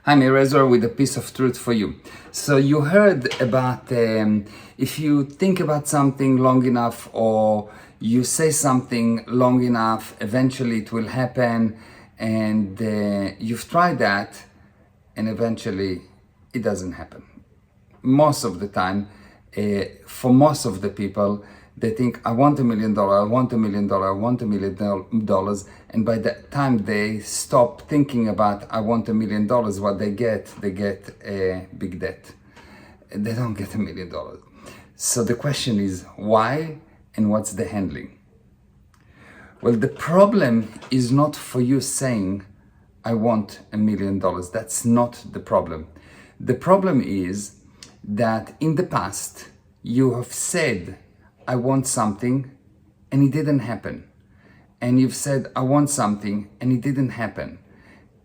Hi, Meir Ezra with a piece of truth for you. So you heard about if you think about something long enough or you say something long enough, eventually it will happen, and you've tried that and eventually it doesn't happen. Most of the time, for most of the people, they think, I want $1 million, I want $1 million, I want $1 million. And by the time they stop thinking about, I want $1 million, what they get a big debt. They don't get $1 million. So the question is why and what's the handling? Well, the problem is not for you saying, I want $1 million. That's not the problem. The problem is that in the past, you have said, I want something, and it didn't happen. And you've said, I want something, and it didn't happen.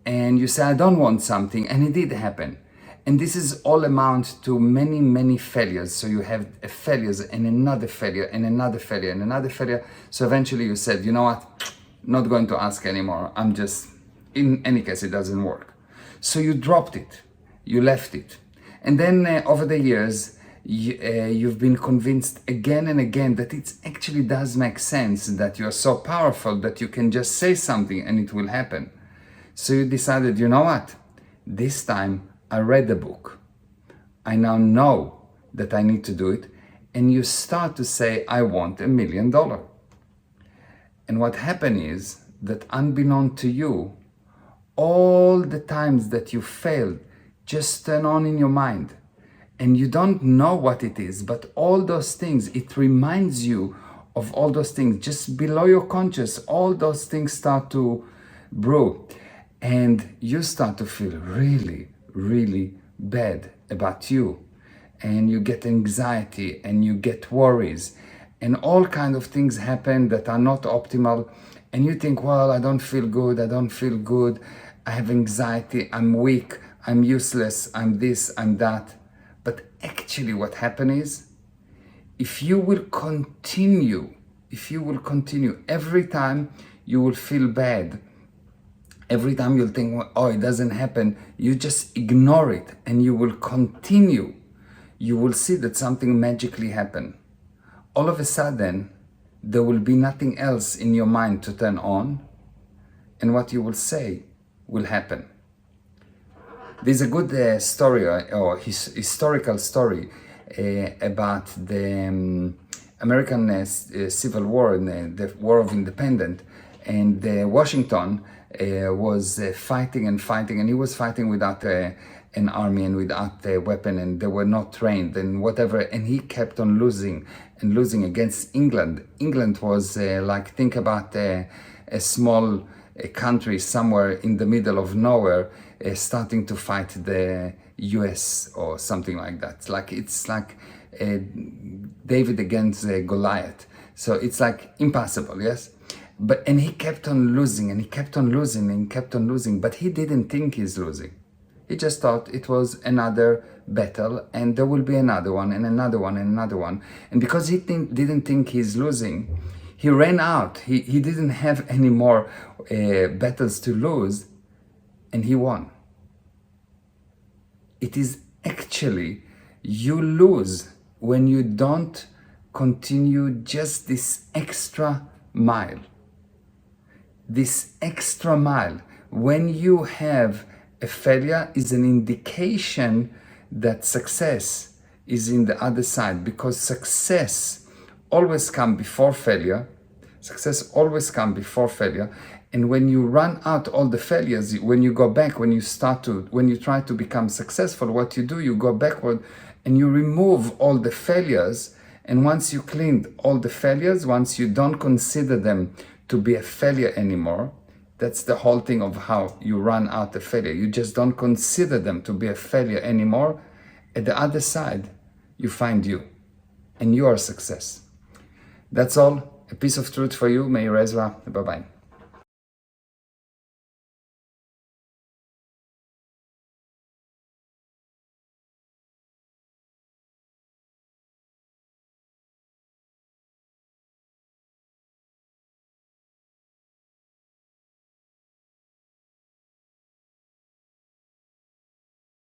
And you say, I don't want something, and it did happen. And this is all amount to many, many failures. So you have a failures and another failure and another failure and another failure. So eventually you said, you know what, not going to ask anymore. I'm just, in any case, it doesn't work. So you dropped it, you left it. And then over the years, you've been convinced again and again that it actually does make sense, that you're so powerful that you can just say something and it will happen. So you decided, you know what, this time I read the book. I now know that I need to do it. And you start to say, I want $1 million. And what happened is that unbeknown to you, all the times that you failed just turn on in your mind. And you don't know what it is, but all those things, it reminds you of all those things. Just below your conscious, all those things start to brew. And you start to feel really, really bad about you. And you get anxiety and you get worries. And all kinds of things happen that are not optimal. And you think, well, I don't feel good, I don't feel good. I have anxiety, I'm weak, I'm useless, I'm this, I'm that. But actually what happened is, if you will continue, every time you will feel bad, every time you'll think, oh, it doesn't happen, you just ignore it and you will continue, you will see that something magically happened. All of a sudden, there will be nothing else in your mind to turn on, and what you will say will happen. There's a good story or historical story about the American Civil War and the War of Independence. And Washington was fighting and fighting, and he was fighting without an army and without a weapon, and they were not trained and whatever. And he kept on losing and losing against England. England was like, think about a small country somewhere in the middle of nowhere, starting to fight the US or something like that. It's like David against Goliath. So it's like impossible, yes? And he kept on losing and he kept on losing and kept on losing, but he didn't think he's losing. He just thought it was another battle and there will be another one and another one and another one. And because he didn't think he's losing, he ran out. He didn't have any more battles to lose, and he won. It is actually, you lose when you don't continue just this extra mile. This extra mile, when you have a failure, is an indication that success is in the other side, because success always comes before failure. Success always comes before failure. And when you run out all the failures, when you go back, when you try to become successful, what you do, you go backward and you remove all the failures. And once you cleaned all the failures, once you don't consider them to be a failure anymore, that's the whole thing of how you run out the failure. You just don't consider them to be a failure anymore. At the other side, you find you and you are success. That's all. A piece of truth for you, Meir Ezra. Bye-bye.